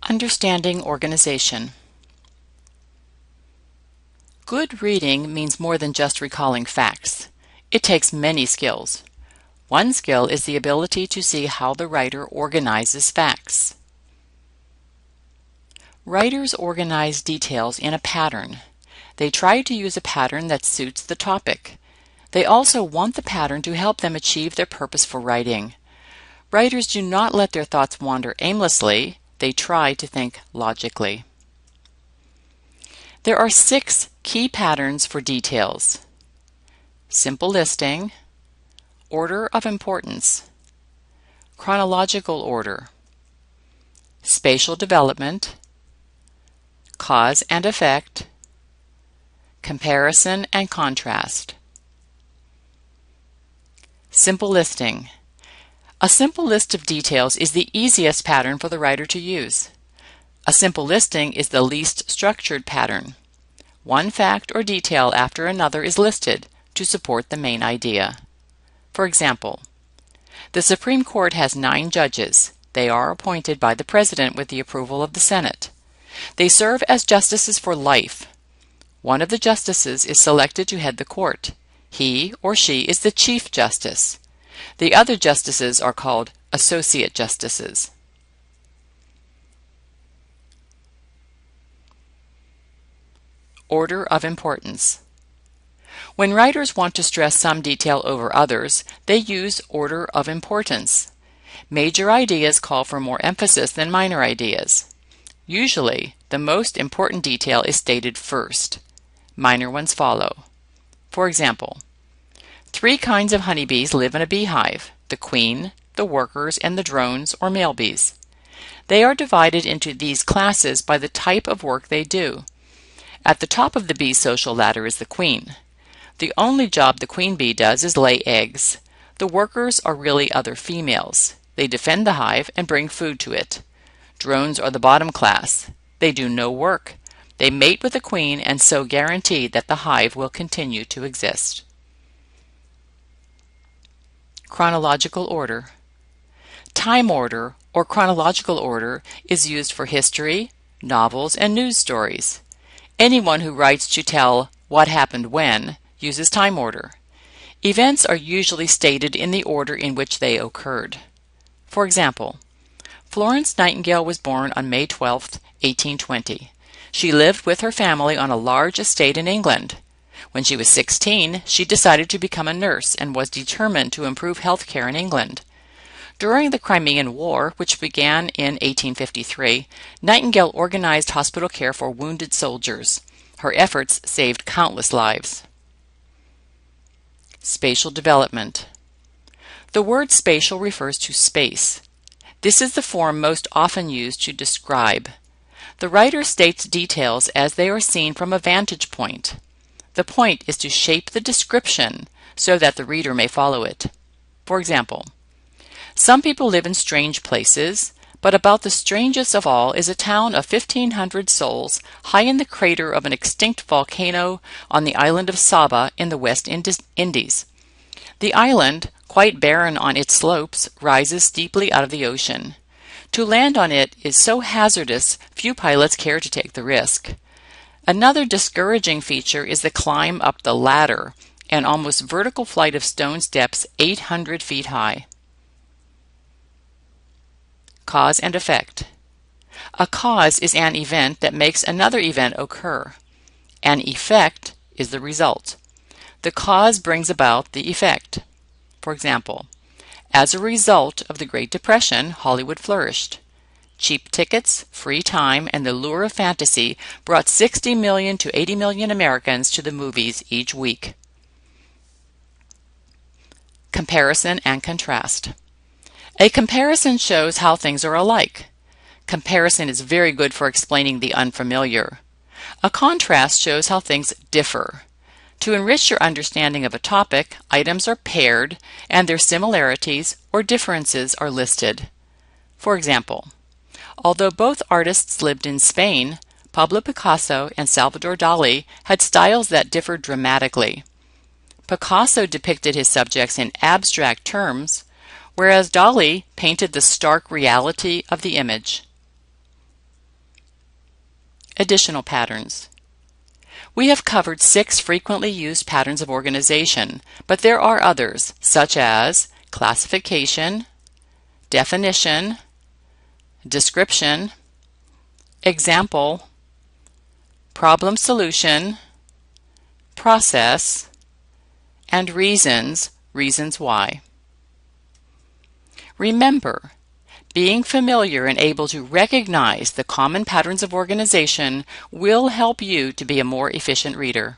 Understanding organization. Good reading means more than just recalling facts. It takes many skills. One skill is the ability to see how the writer organizes facts. Writers organize details in a pattern. They try to use a pattern that suits the topic. They also want the pattern to help them achieve their purpose for writing. Writers do not let their thoughts wander aimlessly. They try to think logically. There are 6 key patterns for details: simple listing, order of importance, chronological order, spatial development, cause and effect, comparison and contrast. Simple listing. A simple list of details is the easiest pattern for the writer to use. A simple listing is the least structured pattern. One fact or detail after another is listed to support the main idea. For example, the Supreme Court has 9 judges. They are appointed by the President with the approval of the Senate. They serve as justices for life. One of the justices is selected to head the court. He or she is the Chief Justice. The other justices are called associate justices. Order of importance. When writers want to stress some detail over others, they use order of importance. Major ideas call for more emphasis than minor ideas. Usually, the most important detail is stated first. Minor ones follow. For example, 3 kinds of honeybees live in a beehive: the queen, the workers, and the drones or male bees. They are divided into these classes by the type of work they do. At the top of the bee social ladder is the queen. The only job the queen bee does is lay eggs. The workers are really other females. They defend the hive and bring food to it. Drones are the bottom class. They do no work. They mate with the queen and so guarantee that the hive will continue to exist. Chronological order. Time order or chronological order is used for history, novels, and news stories. Anyone who writes to tell what happened when uses time order. Events are usually stated in the order in which they occurred. For example, Florence Nightingale was born on May 12, 1820. She lived with her family on a large estate in England. When she was 16, she decided to become a nurse and was determined to improve health care in England. During the Crimean War, which began in 1853, Nightingale organized hospital care for wounded soldiers. Her efforts saved countless lives. Spatial development. The word spatial refers to space. This is the form most often used to describe. The writer states details as they are seen from a vantage point. The point is to shape the description so that the reader may follow it. For example, some people live in strange places, but about the strangest of all is a town of 1,500 souls high in the crater of an extinct volcano on the island of Saba in the West Indies. The island, quite barren on its slopes, rises steeply out of the ocean. To land on it is so hazardous, few pilots care to take the risk. Another discouraging feature is the climb up the ladder, an almost vertical flight of stone steps 800 feet high. Cause and effect. A cause is an event that makes another event occur. An effect is the result. The cause brings about the effect. For example, as a result of the Great Depression, Hollywood flourished. Cheap tickets, free time, and the lure of fantasy brought 60 million to 80 million Americans to the movies each week. Comparison and contrast. A comparison shows how things are alike. Comparison is very good for explaining the unfamiliar. A contrast shows how things differ. To enrich your understanding of a topic, items are paired and their similarities or differences are listed. For example, although both artists lived in Spain, Pablo Picasso and Salvador Dali had styles that differed dramatically. Picasso depicted his subjects in abstract terms, whereas Dali painted the stark reality of the image. Additional patterns. We have covered 6 frequently used patterns of organization, but there are others, such as classification, definition, description, example, problem solution, process, and reasons why. Remember, being familiar and able to recognize the common patterns of organization will help you to be a more efficient reader.